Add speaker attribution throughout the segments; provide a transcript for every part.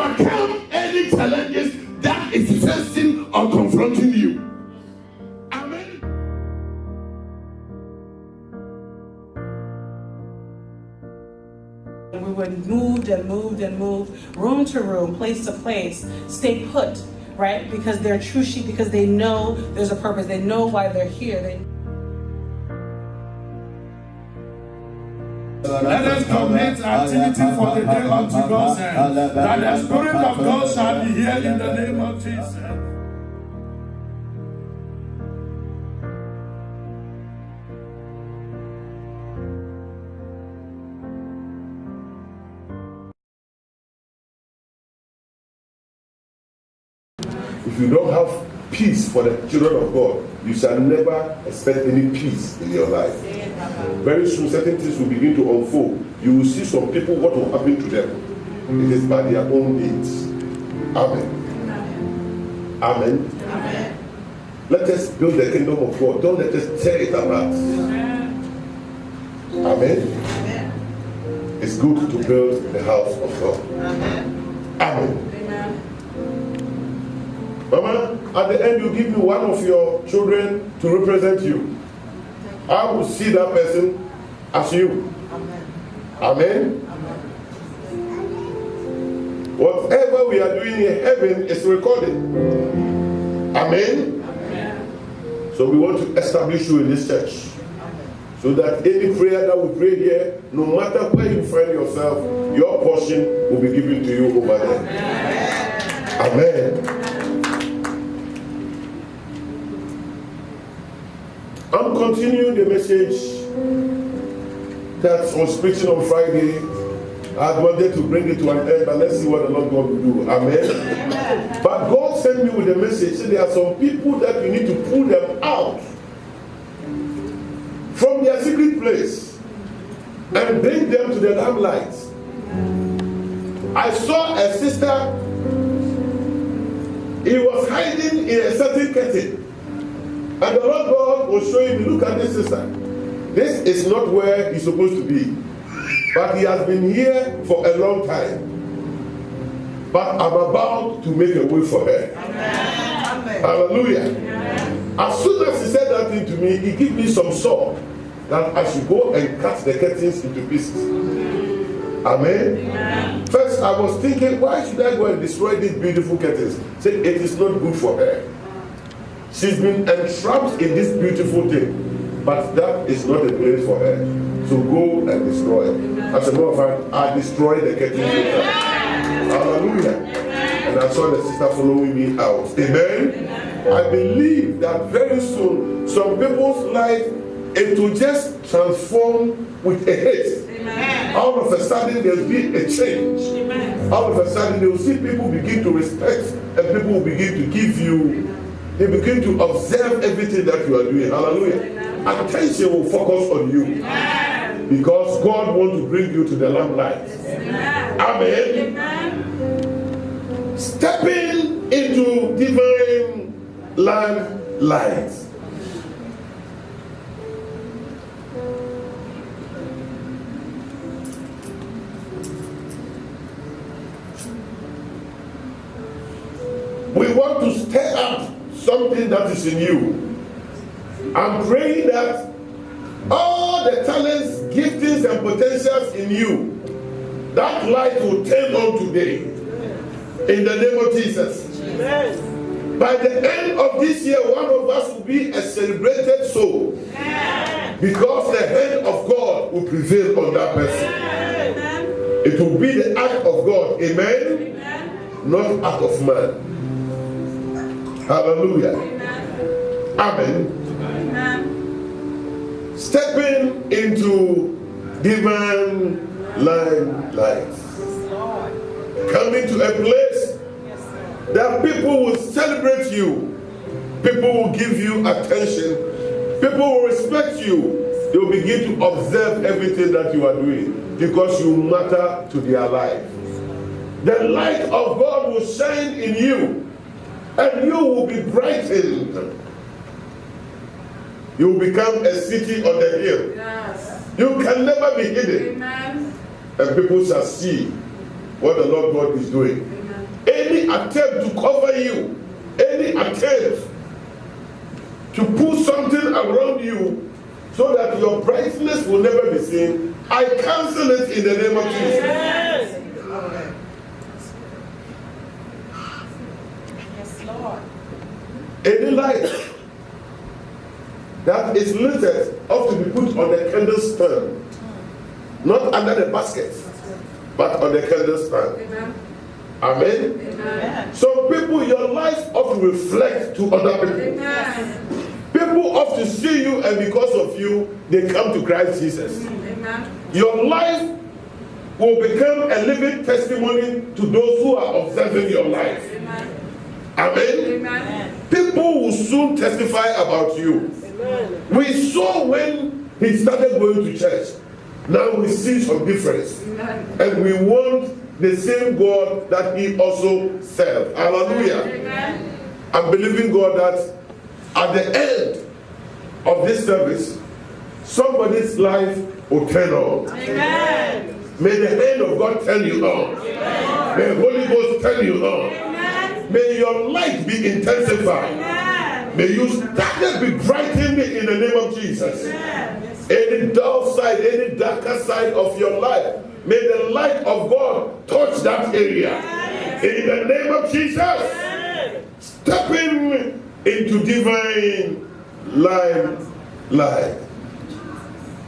Speaker 1: overcome any challenges that is facing or confronting you. Amen.
Speaker 2: We would move and move and move, room to room, place to place, stay put, right? Because they're true sheep, because they know there's a purpose. They know why they're here.
Speaker 3: Let us commit activity for the day unto God's hand, that the Spirit of God shall be here in the name of Jesus.
Speaker 1: If you don't have peace for the children of God, you shall never expect any peace in your life. Very soon, certain things will begin to unfold. You will see some people, what will happen to them. It is by their own deeds. Amen. Amen. Amen. Let us build the kingdom of God. Don't let us tear it apart. Amen. Amen. It's good to build the house of God. Amen. Amen. Mama, at the end you give me one of your children to represent you. I will see that person as you. Amen. Amen. Whatever we are doing in heaven is recorded. Amen. Amen. So we want to establish you in this church. So that any prayer that we pray here, no matter where you find yourself, your portion will be given to you over there. Amen. I'm continuing the message that was preaching on Friday. I wanted to bring it to an end, but let's see what the Lord God will do. Amen. But God sent me with a message. So there are some people that you need to pull them out from their secret place and bring them to the limelight. I saw a sister. He was hiding in a certain curtain. And the Lord God was showing me, look at this sister. This is not where he's supposed to be. But he has been here for a long time. But I'm about to make a way for her. Amen. Hallelujah. Amen. As soon as he said that thing to me, he gave me some sword that I should go and cut the curtains into pieces. Amen. Amen. First, I was thinking, why should I go and destroy these beautiful curtains? Say, it is not good for her. She's been entrapped in this beautiful thing, but that is not a place for her. So go and destroy it. As a matter of fact, I destroyed the curtain. Hallelujah. And I saw the sister following me out. Amen. I believe that very soon, some people's life, it will just transform with a haste. All of a sudden, there'll be a change. All of a sudden, they will see people begin to respect, and people will begin to give you. They begin to observe everything that you are doing. Hallelujah. Attention will focus on you. Because God wants to bring you to the limelight. Amen. Stepping into divine limelight. We want to stir up something that is in you. I'm praying that all the talents, giftings, and potentials in you, that light will turn on today. In the name of Jesus. Amen. By the end of this year, one of us will be a celebrated soul. Amen. Because the hand of God will prevail on that person. Amen. It will be the act of God. Amen. Amen. Not act of man. Hallelujah. Amen. Amen. Stepping into divine limelight. Coming to a place that people will celebrate you. People will give you attention. People will respect you. They will begin to observe everything that you are doing because you matter to their life. The light of God will shine in you. And you will be brightened. You will become a city on the hill. Yes. You can never be hidden. Amen. And people shall see what the Lord God is doing. Amen. any attempt to cover you, any attempt to put something around you so that your brightness will never be seen, I cancel it in the name of Jesus.
Speaker 2: Yes. Yes, Lord.
Speaker 1: Any light that is lifted ought to be put on the candlestand, not under the basket, but on the candlestand. Amen.
Speaker 2: Amen.
Speaker 1: Some people, your life ought to reflect to other people.
Speaker 4: Amen.
Speaker 1: People ought to see you, and because of you, they come to Christ Jesus.
Speaker 4: Amen.
Speaker 1: Your life will become a living testimony to those who are observing your life.
Speaker 4: Amen.
Speaker 1: Amen.
Speaker 4: Amen.
Speaker 1: People will soon testify about you. We saw when he started going to church. Now we see some difference.
Speaker 4: Amen.
Speaker 1: And we want the same God that he also served. Hallelujah.
Speaker 4: Amen.
Speaker 1: I'm believing God that at the end of this service, somebody's life will turn on.
Speaker 4: Amen.
Speaker 1: May the hand of God turn you on.
Speaker 4: Amen.
Speaker 1: May the Holy Ghost turn you on.
Speaker 4: Amen.
Speaker 1: May your light be intensified.
Speaker 4: Amen.
Speaker 1: May you start be brightened in the name of Jesus.
Speaker 4: Amen.
Speaker 1: Any dull side, any darker side of your life, may the light of God touch that area. In the name of Jesus, stepping into divine light.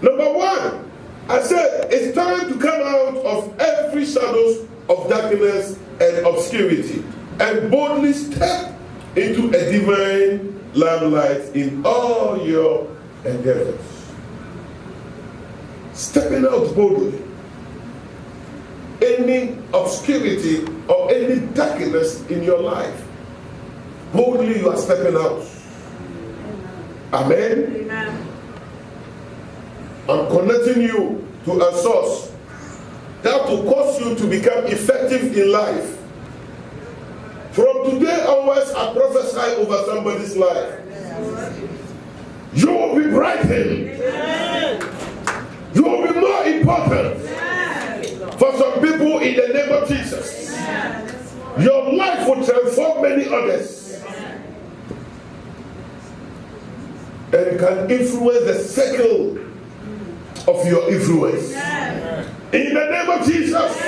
Speaker 1: Number one, I said it's time to come out of every shadows of darkness and obscurity and boldly step into a divine limelight in all your endeavors. Stepping out boldly. Any obscurity or any darkness in your life, boldly you are stepping out. Amen.
Speaker 4: Amen.
Speaker 1: I'm connecting you to a source that will cause you to become effective in life. From today onwards, I prophesy over somebody's life. You will be brightened. You will be more important for some people in the name of Jesus. Your life will transform many others. And you can influence the circle of your influence. In the name of Jesus.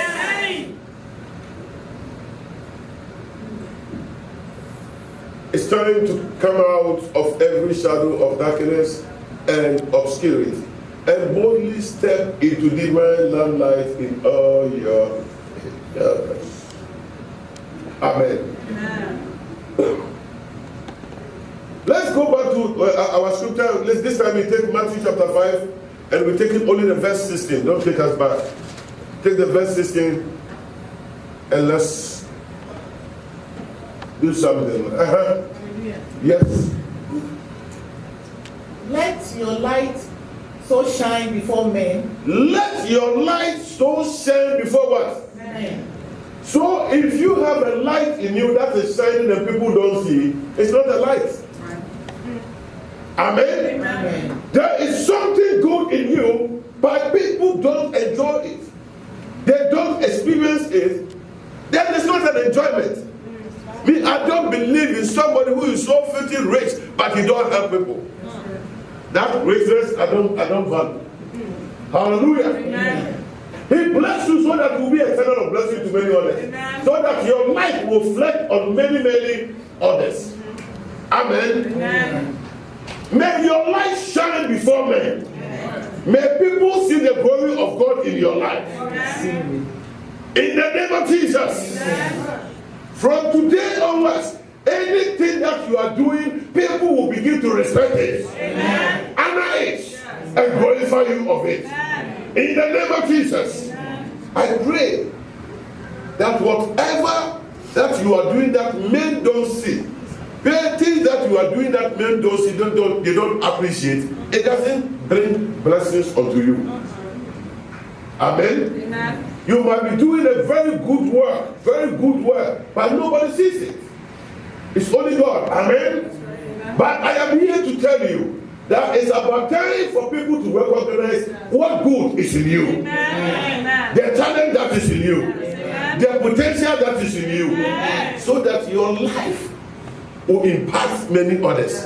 Speaker 1: It's time to come out of every shadow of darkness and obscurity and boldly step into divine limelight in all your endeavors. Amen. Let's go back to our scripture. This time we take Matthew chapter 5 and we take it only the verse 16. Don't take us back. Take the verse 16 and let's do something. Yes.
Speaker 5: Let your light so shine before men.
Speaker 1: Let your light so shine before what?
Speaker 5: Men.
Speaker 1: So if you have a light in you that is shining and people don't see, it's not a light. Amen?
Speaker 5: Amen.
Speaker 1: There is something good in you, but people don't enjoy it. They don't experience it. Then it's not an enjoyment. Me, I don't believe in somebody who is so filthy rich, but he don't help people. That richness, I don't value. Hallelujah.
Speaker 4: Amen.
Speaker 1: He bless you so that you will be a channel of blessing to many others.
Speaker 4: Amen.
Speaker 1: So that your light will reflect on many, many others. Amen.
Speaker 4: Amen.
Speaker 1: May your light shine before men. May people see the glory of God in your life.
Speaker 4: Amen.
Speaker 1: In the name of Jesus. From today onwards, anything that you are doing, people will begin to respect it.
Speaker 4: Amen.
Speaker 1: Honor it. And glorify you of it. In the name of Jesus. I pray that whatever that you are doing that men don't see, things that you are doing that men don't see, they don't appreciate, it doesn't bring blessings unto you. Amen.
Speaker 4: Amen.
Speaker 1: You might be doing a very good work, but nobody sees it. It's only God. Amen. But I am here to tell you that it's about time for people to recognize what good is in you.
Speaker 4: Amen.
Speaker 1: The talent that is in you. The the potential that is in you, so that your life will impact many others.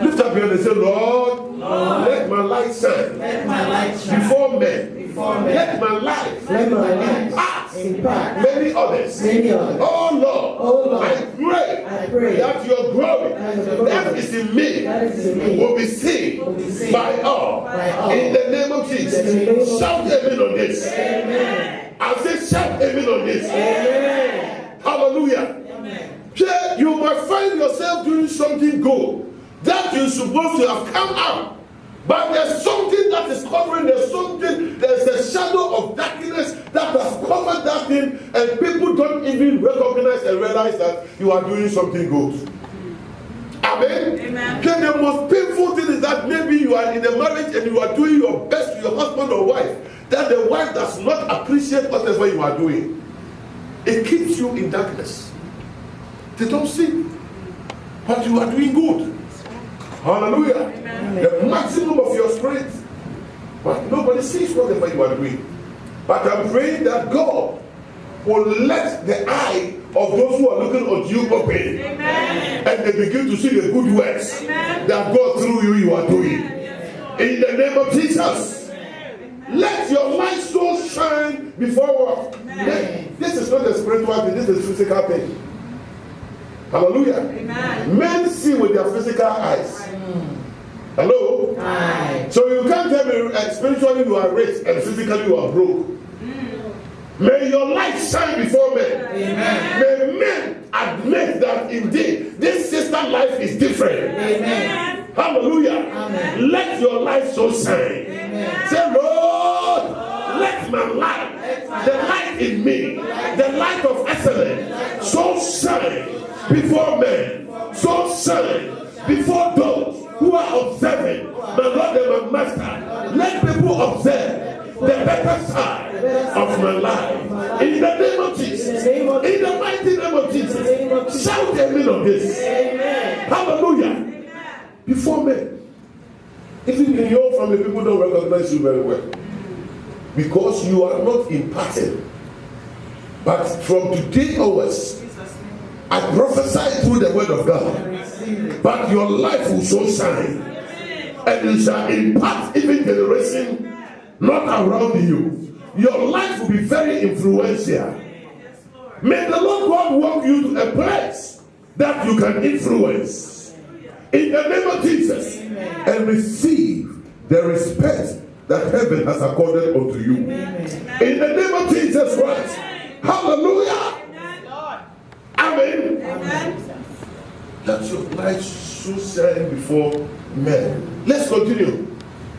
Speaker 1: Lift up your hand and say, Lord, let my light shine before men. Let my life impact many others. Oh Lord, I pray that your glory that is in me will be seen by all. In the name of Jesus. Shout amen on this. I say shout amen on this. Hallelujah. You might find yourself doing something good that you're supposed to have come out. But there's something that is covering, there's a shadow of darkness that has covered that thing, and people don't even recognize and realize that you are doing something good. Amen? Amen. Then the most painful thing is that maybe you are in a marriage and you are doing your best to your husband or wife, that the wife does not appreciate whatever you are doing. It keeps you in darkness. They don't see, but you are doing good. Hallelujah. Amen. The maximum of your strength. But nobody sees whatever you are doing. But I'm praying that God will let the eye of those who are looking at you open. Amen. And they begin to see the good works that God through you are doing. In the name of Jesus. Let your light so shine before us. This is not a spiritual thing, this is a physical thing. Hallelujah. Amen. Men see with their physical eyes. Hello? Aye. So you can't tell me spiritually you are rich and physically you are broke. May your light shine before men. Amen. May men admit that indeed this sister life is different. Amen. Hallelujah. Amen. Let your light so shine. Amen. Say, Lord, let my light, the light in me, the light of excellence, so shine before men, so shine before those who are observing my Lord and my Master. Let people observe the better side of my life. In the name of Jesus. In the mighty name of Jesus. Shout amen on this. Hallelujah. Before men. Even in your family, people don't recognize you very well. Because you are not imparted. But from today onwards, I prophesy through the word of God. But your life will so shine. And you shall impact even generation not around you. Your life will be very influential. May the Lord God walk you to a place that you can influence. In the name of Jesus. And receive the respect that heaven has accorded unto you. In the name of Jesus Christ. Hallelujah. Amen. Amen. Let your light so shine before men. Let's continue.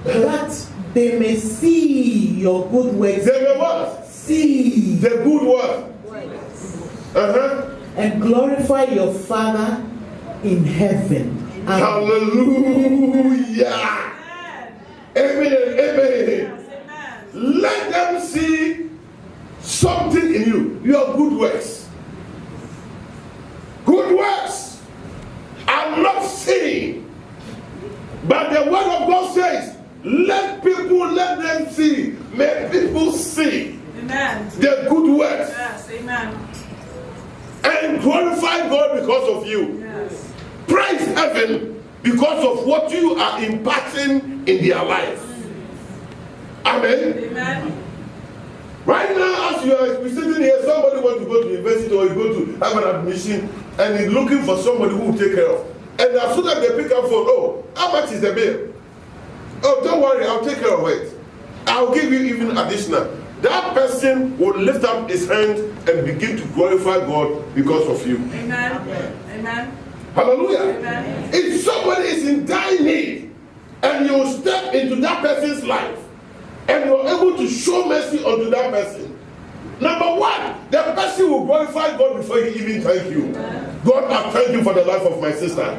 Speaker 5: That they may see your good works.
Speaker 1: They may what?
Speaker 5: See
Speaker 1: the good work.
Speaker 5: And glorify your Father in heaven.
Speaker 1: Hallelujah. Amen and amen. Let them see something in you. Your good works. Good works are not seen. But the word of God says, let them see. May people see. Amen. The good works. Yes, amen. And glorify God because of you. Yes. Praise heaven because of what you are imparting in their life. Amen. Amen. Right now, as you are sitting here, somebody wants to go to university or you go to have an admission and is looking for somebody who will take care of. And as soon as they pick up phone, oh, how much is the bill? Oh, don't worry, I'll take care of it. I'll give you even additional. That person will lift up his hand and begin to glorify God because of you. Amen. Amen. Hallelujah. Amen. If somebody is in dire need and you step into that person's life and you're able to show mercy unto that person, number one, the person will glorify God before he even thank you. God, I thank you for the life of my sister.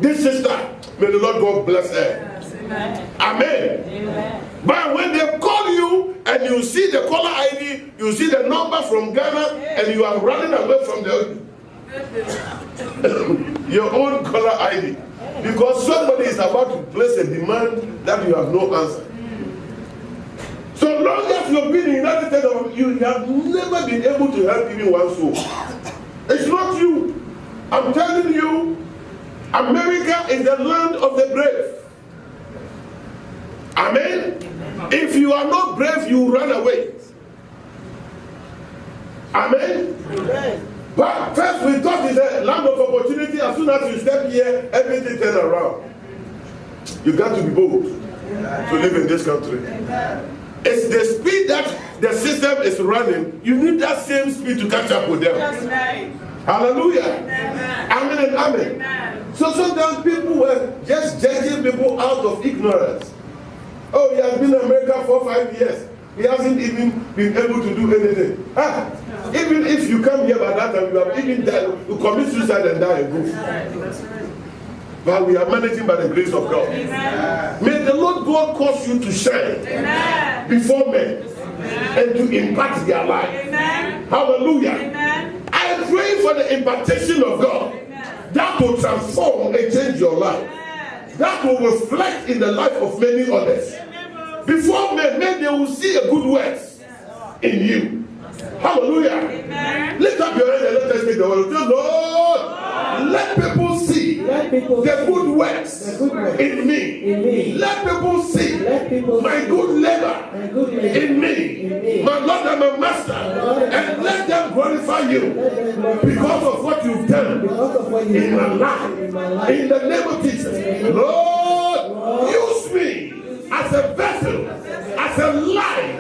Speaker 1: This sister, may the Lord God bless her. Amen. Amen. Amen. But when they call you and you see the caller ID, you see the number from Ghana, and you are running away from your own caller ID because somebody is about to place a demand that you have no answer. So long as you've been in United States, you have never been able to help even one soul. It's not you. I'm telling you, America is the land of the brave. Amen. If you are not brave, you run away. Amen. But first we thought it's a land of opportunity. As soon as you step here, everything turns around. You got to be bold to live in this country. It's the speed that the system is running. You need that same speed to catch up with them. Hallelujah. Amen and amen. So sometimes people were just judging people out of ignorance. Oh, he has been in America for 5 years. He hasn't even been able to do anything. Even if you come here by that time, you have even died, you commit suicide and die and go. But we are managing by the grace of God. Amen. May the Lord God cause you to shine before men and to impact their life. Amen. Hallelujah. Amen. I pray for the impartation of God that will transform and change your life. That will reflect in the life of many others. Before men, they will see a good works in you. Hallelujah. Amen. Lift up your hand and let us take the word. Lord, let people see the good works in me. Let people see my good labor in me. My Lord and my Master. And let them glorify you because of what you've done in my life. In the name of Jesus. Lord, use me as a vessel, as a light,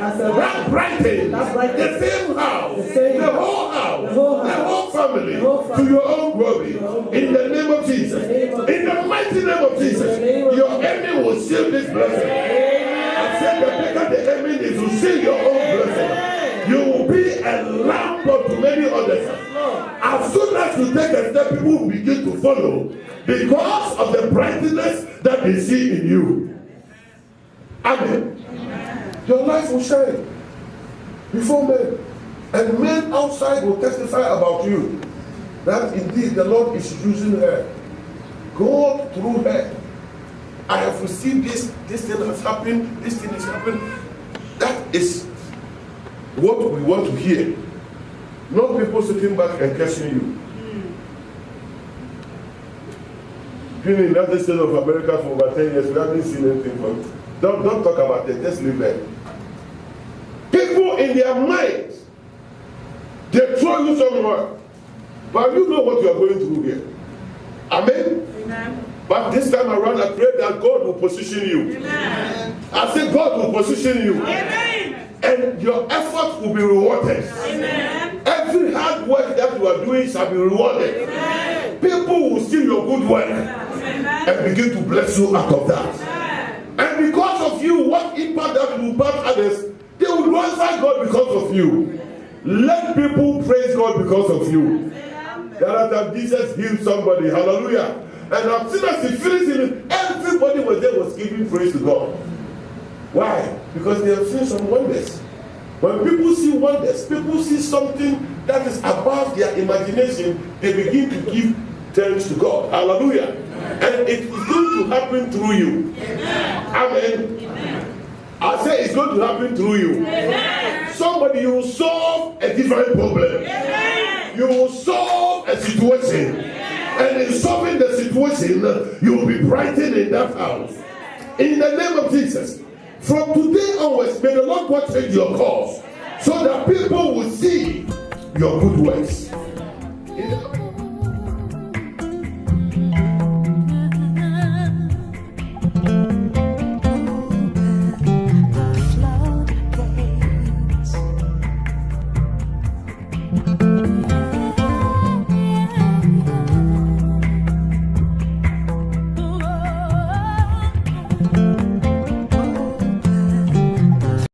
Speaker 1: that brightens the same house, the whole house, the whole family to your own glory. In the name of Jesus. In the mighty name of Jesus. Your enemy will seal this blessing. I said the bigger the enemy is to seal your own blessing. You will be a lamp to many others. As soon as you take a step, people will begin to follow because of the brightness that they see in you. Amen. Your life will shine before men, and men outside will testify about you that indeed the Lord is using her. God through her. I have received this thing has happened, this thing is happening. That is what we want to hear. Not people sitting back and cursing you. Been in the United States of America for over 10 years, we haven't seen anything from it. Don't talk about it, just leave it. People in their minds, they throw you somewhere, but you know what you are going through here. Amen? Amen. But this time around, I pray that God will position you. Amen. I say God will position you. Amen. And your effort will be rewarded. Amen. Every hard work that you are doing shall be rewarded. Amen. People will see your good work and begin to bless you out of that. And because of you, what impact that will impact others, they will glorify God because of you. Let people praise God because of you. The other time Jesus healed somebody, hallelujah. And as soon as he finished healing, everybody was there was giving praise to God. Why? Because they have seen some wonders. When people see wonders, people see something that is above their imagination, they begin to give thanks to God. Hallelujah. And it is going to happen through you. Amen. I say it's going to happen through you. Somebody, you will solve a different problem. You will solve a situation. And in solving the situation, you will be brightened in that house. In the name of Jesus. From today onwards, may the Lord God change your course so that people will see your good works.